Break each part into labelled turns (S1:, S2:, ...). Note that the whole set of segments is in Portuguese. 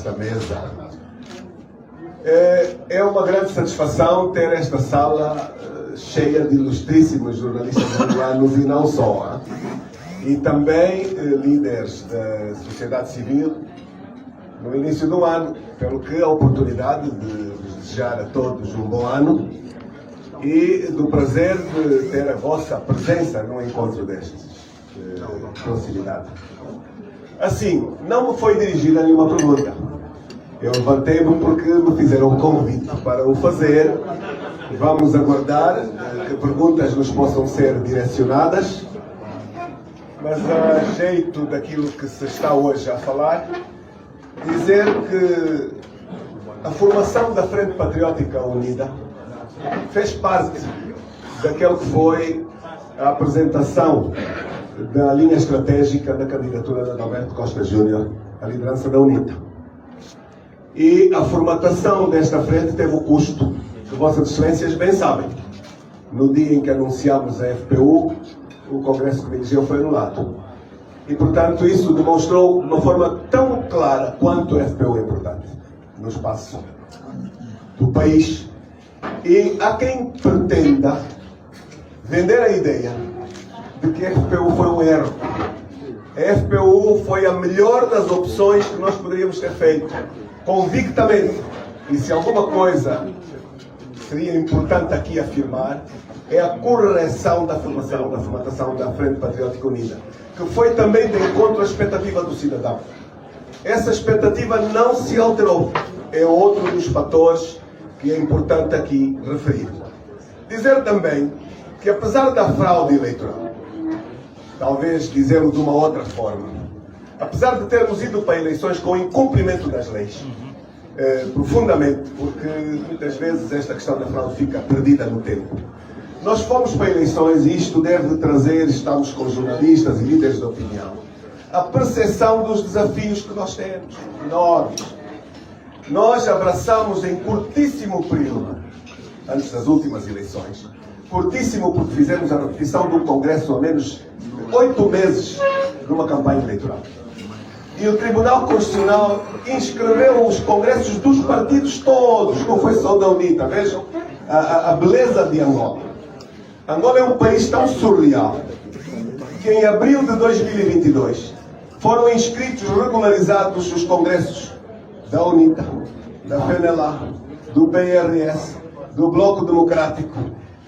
S1: esta mesa. É uma grande satisfação ter esta sala cheia de ilustríssimos jornalistas angolanos e não só. E também líderes da sociedade civil no início do ano, pelo que a oportunidade de desejar a todos um bom ano e do prazer de ter a vossa presença num encontro destes, de proximidade. Assim, não me foi dirigida nenhuma pergunta. Eu levantei-me porque me fizeram um convite para o fazer. Vamos aguardar que perguntas nos possam ser direcionadas, mas a jeito daquilo que se está hoje a falar, dizer que a formação da Frente Patriótica Unida fez parte daquele que foi a apresentação da linha estratégica da candidatura de Adalberto Costa Júnior à liderança da UNITA. E a formatação desta frente teve o custo que Vossas Excelências bem sabem. No dia em que anunciámos a FPU, o Congresso que me elegeu foi anulado. E, portanto, isso demonstrou de uma forma tão clara quanto a FPU é importante no espaço do país. E há quem pretenda vender a ideia de que a FPU foi um erro. A FPU foi a melhor das opções que nós poderíamos ter feito, convictamente. E se alguma coisa seria importante aqui afirmar, é a correção da formatação da Frente Patriótica Unida, que foi também de encontro à expectativa do cidadão. Essa expectativa não se alterou. É outro dos fatores que é importante aqui referir. Dizer também que, apesar da fraude eleitoral, talvez dizê-lo de uma outra forma, apesar de termos ido para eleições com incumprimento das leis, profundamente, porque muitas vezes esta questão da fraude fica perdida no tempo, nós fomos para eleições e isto deve trazer, estamos com jornalistas e líderes de opinião, a percepção dos desafios que nós temos, enormes. Nós abraçamos em curtíssimo período, antes das últimas eleições, curtíssimo porque fizemos a repetição do Congresso há menos de 8 meses numa campanha eleitoral. E o Tribunal Constitucional inscreveu os congressos dos partidos todos, não foi só da UNITA. Vejam a beleza de Angola. Angola é um país tão surreal que em abril de 2022 foram inscritos, regularizados os congressos da UNITA, da FNLA, do PRS, do Bloco Democrático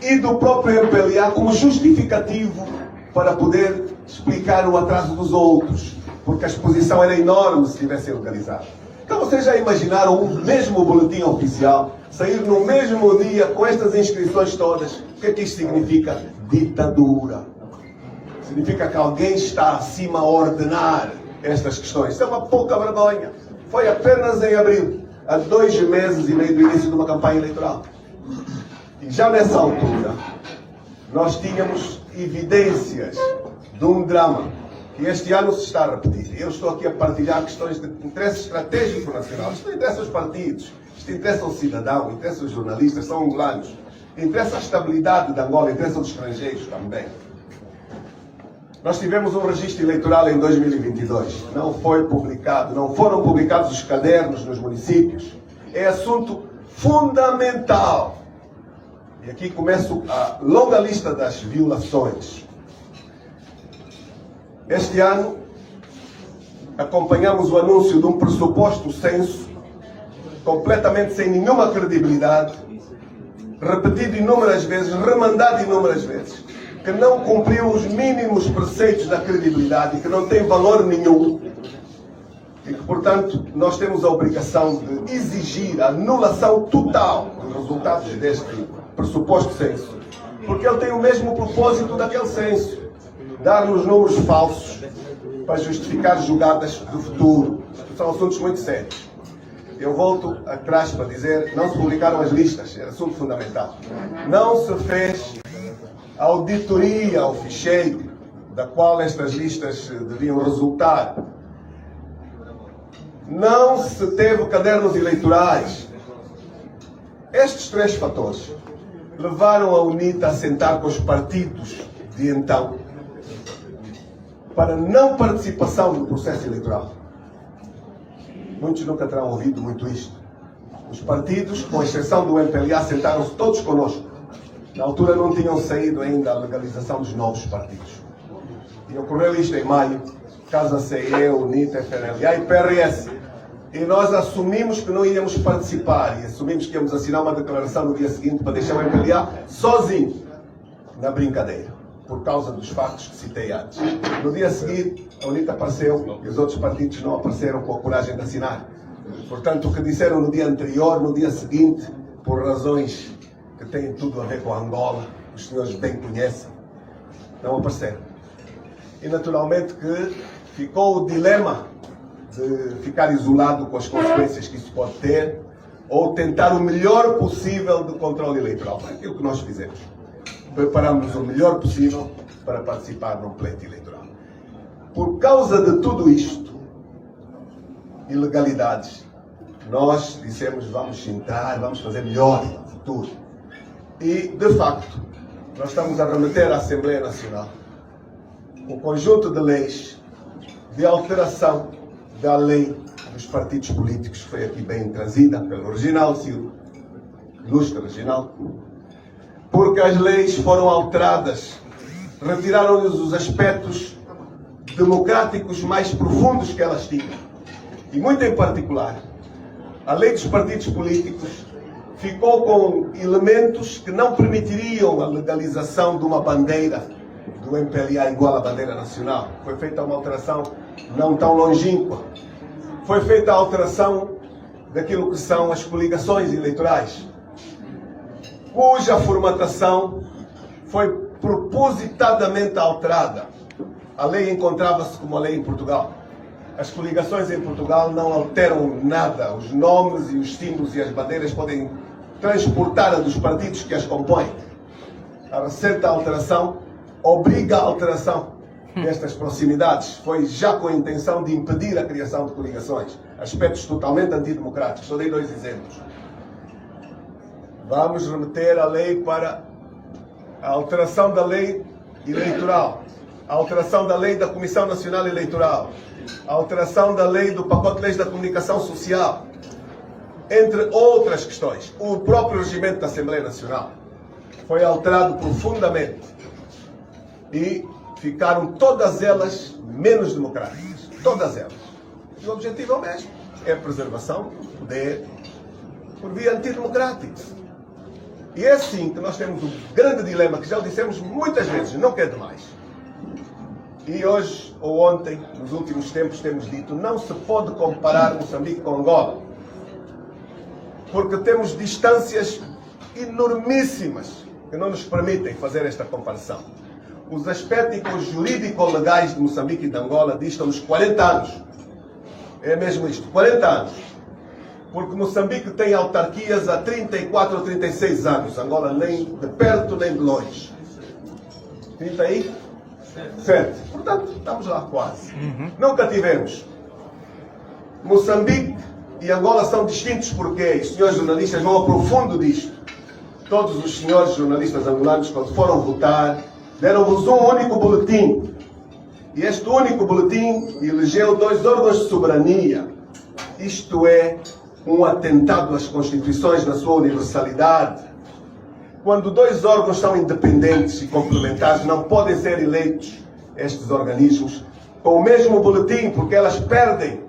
S1: e do próprio MPLA como justificativo para poder explicar o atraso dos outros, porque a exposição era enorme se tivessem legalizado. Então vocês já imaginaram o mesmo boletim oficial sair no mesmo dia com estas inscrições todas? O que é que isto significa? Ditadura. Significa que alguém está acima a ordenar estas questões. Isso é uma pouca vergonha. Foi apenas em abril, há 2 meses e meio do início de uma campanha eleitoral. E já nessa altura, nós tínhamos evidências de um drama que este ano se está a repetir. Eu estou aqui a partilhar questões de interesse estratégico nacional. Isto não interessa aos partidos, isto interessa ao cidadão, interessa aos jornalistas, são angolanos. Interessa a estabilidade de Angola, interessa aos estrangeiros também. Nós tivemos um registro eleitoral em 2022. Não foi publicado, não foram publicados os cadernos nos municípios. É assunto fundamental. E aqui começo a longa lista das violações. Este ano, acompanhamos o anúncio de um pressuposto censo, completamente sem nenhuma credibilidade, repetido inúmeras vezes, remandado inúmeras vezes, que não cumpriu os mínimos preceitos da credibilidade e que não tem valor nenhum. E que, portanto, nós temos a obrigação de exigir a anulação total dos resultados deste pressuposto censo, porque ele tem o mesmo propósito daquele censo: dar-nos números falsos para justificar jogadas do futuro. São assuntos muito sérios. Eu volto atrás para dizer, não se publicaram as listas, era assunto fundamental. Não se fez auditoria ao ficheiro da qual estas listas deviam resultar. Não se teve cadernos eleitorais. Estes 3 fatores levaram a UNITA a sentar com os partidos de então para não participação no processo eleitoral. Muitos nunca terão ouvido muito isto. Os partidos, com exceção do MPLA, sentaram-se todos connosco. Na altura não tinham saído ainda a legalização dos novos partidos. E ocorreu isto em maio, Casa CE, UNITA, FNLA e PRS. E nós assumimos que não íamos participar e assumimos que íamos assinar uma declaração no dia seguinte para deixar o MPLA sozinho na brincadeira, por causa dos factos que citei antes. No dia seguinte, a UNITA apareceu e os outros partidos não apareceram com a coragem de assinar. Portanto, o que disseram no dia anterior, no dia seguinte, por razões que têm tudo a ver com a Angola, os senhores bem conhecem, não apareceram. E naturalmente que ficou o dilema de ficar isolado com as consequências que isso pode ter, ou tentar o melhor possível de controle eleitoral. Foi aquilo que nós fizemos. Preparamos o melhor possível para participar num pleito eleitoral. Por causa de tudo isto, ilegalidades, nós dissemos, vamos entrar, vamos fazer melhor no futuro. E, de facto, nós estamos a remeter à Assembleia Nacional um conjunto de leis de alteração da lei dos partidos políticos, que foi aqui bem trazida pelo Reginaldo Silva, ilustre Reginaldo, porque as leis foram alteradas, retiraram-lhes os aspectos democráticos mais profundos que elas tinham. E muito em particular, a lei dos partidos políticos ficou com elementos que não permitiriam a legalização de uma bandeira do MPLA igual à bandeira nacional. Foi feita uma alteração não tão longínqua. Foi feita a alteração daquilo que são as coligações eleitorais, cuja formatação foi propositadamente alterada. A lei encontrava-se como a lei em Portugal. As coligações em Portugal não alteram nada. Os nomes e os símbolos e as bandeiras podem transportar a dos partidos que as compõem. A recente alteração obriga a alteração destas proximidades. Foi já com a intenção de impedir a criação de coligações. Aspectos totalmente antidemocráticos. Só dei 2 exemplos. Vamos remeter a lei para a alteração da lei eleitoral, a alteração da lei da Comissão Nacional Eleitoral, a alteração da lei do pacote de leis da comunicação social, entre outras questões. O próprio regimento da Assembleia Nacional foi alterado profundamente e ficaram todas elas menos democráticas. Todas elas. E o objetivo é o mesmo. É a preservação do poder por via antidemocrática. E é assim que nós temos um grande dilema, que já o dissemos muitas vezes, não quer demais. E hoje, ou ontem, nos últimos tempos, temos dito, não se pode comparar Moçambique com Angola. Porque temos distâncias enormíssimas que não nos permitem fazer esta comparação. Os aspectos jurídico-legais de Moçambique e de Angola distam-nos 40 anos. É mesmo isto, 40 anos. Porque Moçambique tem autarquias há 34 ou 36 anos. Angola nem de perto nem de longe. 37. Portanto, estamos lá quase. Nunca tivemos. Moçambique e Angola são distintos porque os senhores jornalistas vão ao profundo disto. Todos os senhores jornalistas angolanos, quando foram votar, deram-vos um único boletim. E este único boletim elegeu 2 órgãos de soberania. Isto é um atentado às constituições na sua universalidade. Quando 2 órgãos são independentes e complementares, não podem ser eleitos estes organismos com o mesmo boletim, porque elas perdem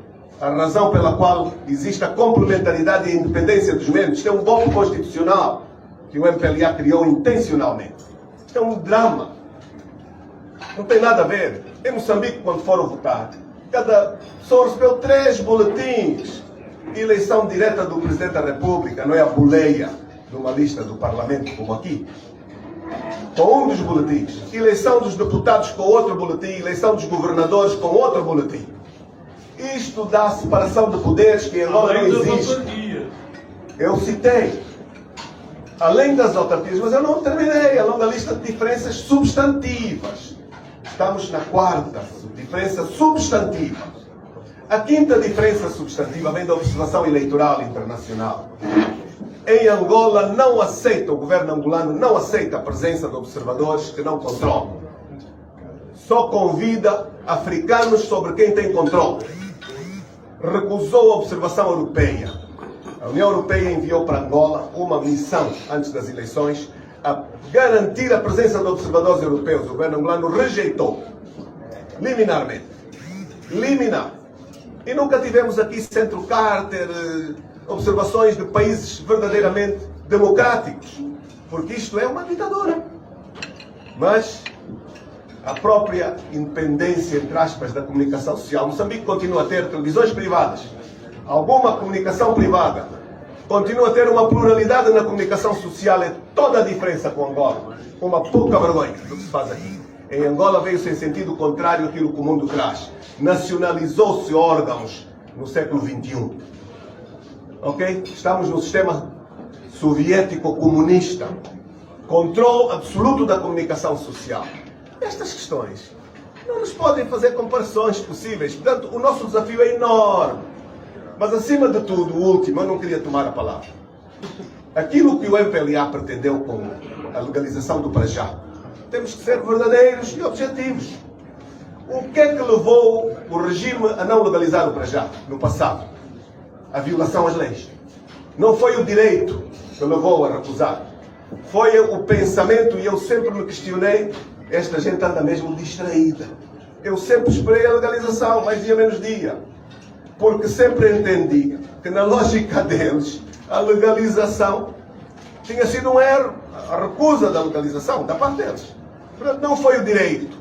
S1: a razão pela qual existe a complementaridade e a independência dos membros. Isto é um golpe constitucional que o MPLA criou intencionalmente. Isto é um drama. Não tem nada a ver. Em Moçambique, quando foram votar, cada pessoa recebeu 3 boletins. Eleição direta do Presidente da República, não é a boleia de uma lista do Parlamento, como aqui. Com um dos boletins. Eleição dos deputados com outro boletim. Eleição dos governadores com outro boletim. Isto dá separação de poderes que em Angola não existe. Eu citei. Além das autarquias, mas eu não terminei a longa lista de diferenças substantivas. Estamos na 4ª diferença substantiva. A 5ª diferença substantiva vem da observação eleitoral internacional. Em Angola não aceita, o governo angolano não aceita a presença de observadores que não controlam. Só convida africanos sobre quem tem controle. recusou a observação europeia. A União Europeia enviou para Angola uma missão antes das eleições a garantir a presença de observadores europeus. O governo angolano rejeitou liminarmente. Liminar. E nunca tivemos aqui Centro Carter, observações de países verdadeiramente democráticos, porque isto é uma ditadura. Mas a própria independência, entre aspas, da comunicação social, Moçambique continua a ter televisões privadas, alguma comunicação privada, continua a ter uma pluralidade na comunicação social, é toda a diferença com Angola. Uma pouca vergonha do que se faz aqui. Em Angola veio-se em sentido contrário àquilo que o mundo traz. Nacionalizou-se órgãos no século XXI. Ok? Estamos no sistema soviético-comunista. Controle absoluto da comunicação social. Estas questões não nos podem fazer comparações possíveis. Portanto, o nosso desafio é enorme. Mas, acima de tudo, o último, eu não queria tomar a palavra. Aquilo que o MPLA pretendeu com a legalização do Prajá, temos que ser verdadeiros e objetivos. O que é que levou o regime a não legalizar o Prajá no passado? A violação às leis. Não foi o direito que levou a recusar. Foi o pensamento, e eu sempre me questionei, esta gente anda mesmo distraída. Eu sempre esperei a legalização, mais dia menos dia. Porque sempre entendi que na lógica deles, a legalização tinha sido um erro. A recusa da legalização da parte deles. Portanto, não foi o direito.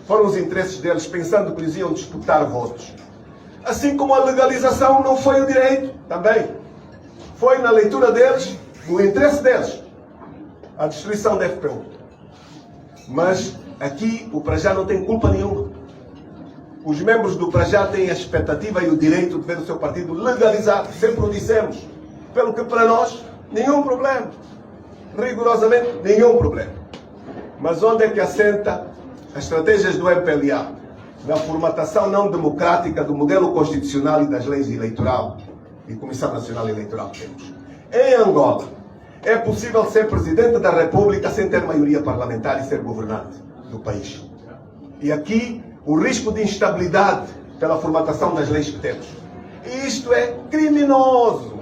S1: Foram os interesses deles, pensando que eles iam disputar votos. Assim como a legalização não foi o direito, também. Foi na leitura deles, no interesse deles, a destruição da FPU. Mas aqui o Prajá não tem culpa nenhuma. Os membros do Prajá têm a expectativa e o direito de ver o seu partido legalizado. Sempre o dissemos. Pelo que para nós, nenhum problema. Rigorosamente, nenhum problema. Mas onde é que assenta as estratégias do MPLA? Na formatação não democrática do modelo constitucional e das leis eleitoral e Comissão Nacional Eleitoral que temos. Em Angola, é possível ser Presidente da República sem ter maioria parlamentar e ser governante do país. E aqui, o risco de instabilidade pela formatação das leis que temos. E isto é criminoso.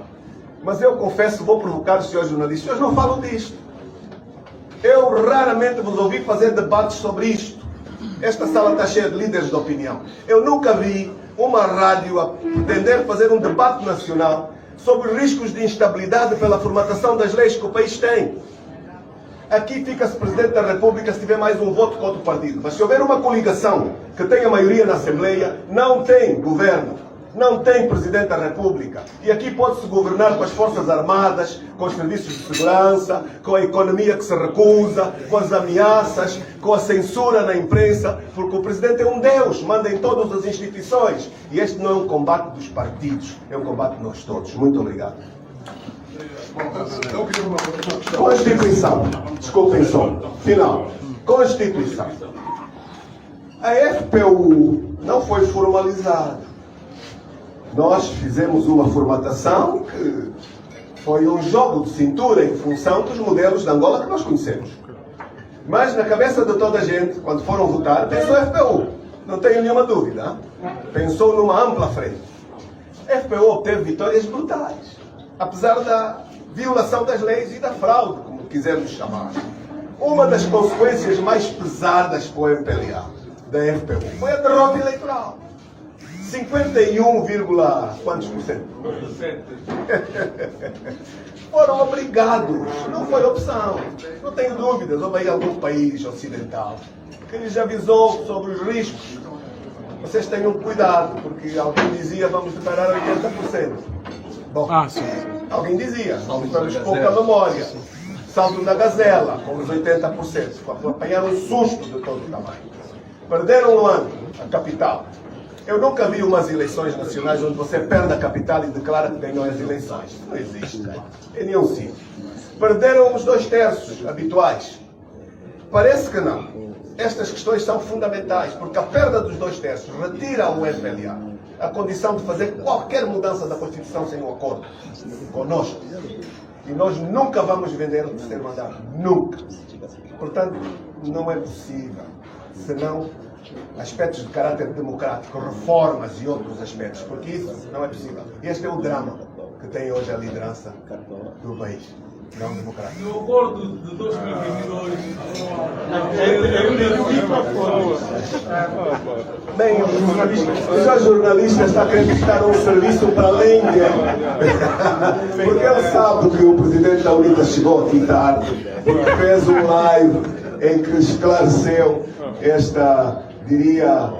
S1: Mas eu confesso, vou provocar os senhores jornalistas. Os senhores não falam disto. Eu raramente vos ouvi fazer debates sobre isto. Esta sala está cheia de líderes de opinião. Eu nunca vi uma rádio a pretender fazer um debate nacional sobre riscos de instabilidade pela formatação das leis que o país tem. Aqui fica-se Presidente da República se tiver mais um voto contra o partido. Mas se houver uma coligação que tenha maioria na Assembleia, não tem governo, não tem Presidente da República. E aqui pode-se governar com as Forças Armadas, com os serviços de segurança, com a economia que se recusa, com as ameaças, com a censura na imprensa, porque o Presidente é um Deus, manda em todas as instituições. E este não é um combate dos partidos, é um combate de nós todos. Muito obrigado. Constituição. Desculpem só. Final. Constituição. A FPU não foi formalizada. Nós fizemos uma formatação que foi um jogo de cintura em função dos modelos de Angola que nós conhecemos. Mas na cabeça de toda a gente, quando foram votar, pensou FPU. Não tenho nenhuma dúvida. Pensou numa ampla frente. A FPU obteve vitórias brutais. Apesar da violação das leis e da fraude, como quisermos chamar. Uma das consequências mais pesadas para o MPLA da FPU foi a derrota eleitoral. 51, quantos por cento? Foram obrigados, não foi opção. Não tenho dúvidas, houve aí algum país ocidental que lhes avisou sobre os riscos. Vocês tenham cuidado, porque alguém dizia vamos declarar 80%. Bom, alguém dizia, vamos ter pouca memória. Salto da Gazela, com os 80%. Apanharam um susto de todo o tamanho. Perderam um ano, a capital. Eu nunca vi umas eleições nacionais onde você perde a capital e declara que ganhou as eleições. Isso não existe, em nenhum sítio. Perderam os 2/3 habituais. Parece que não. Estas questões são fundamentais, porque a perda dos 2/3 retira ao MPLA a condição de fazer qualquer mudança da Constituição sem um acordo conosco. E nós nunca vamos vender o terceiro mandato. Nunca. Portanto, não é possível. Senão, aspectos de caráter democrático, reformas e outros aspectos, porque isso não é possível. Este é o drama que tem hoje a liderança do país, não democrático.
S2: No acordo de 2022,
S1: Bem, o jornalista está querendo prestar um serviço para além dele. Porque ele sabe que o presidente da UNITA chegou aqui tarde, porque fez um live em que esclareceu esta, diria,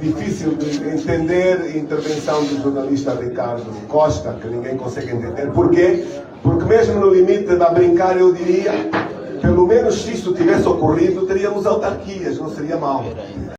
S1: difícil de entender intervenção do jornalista Ricardo Costa, que ninguém consegue entender. Porquê? Porque mesmo no limite da brincar, eu diria, pelo menos se isso tivesse ocorrido, teríamos autarquias, não seria mal.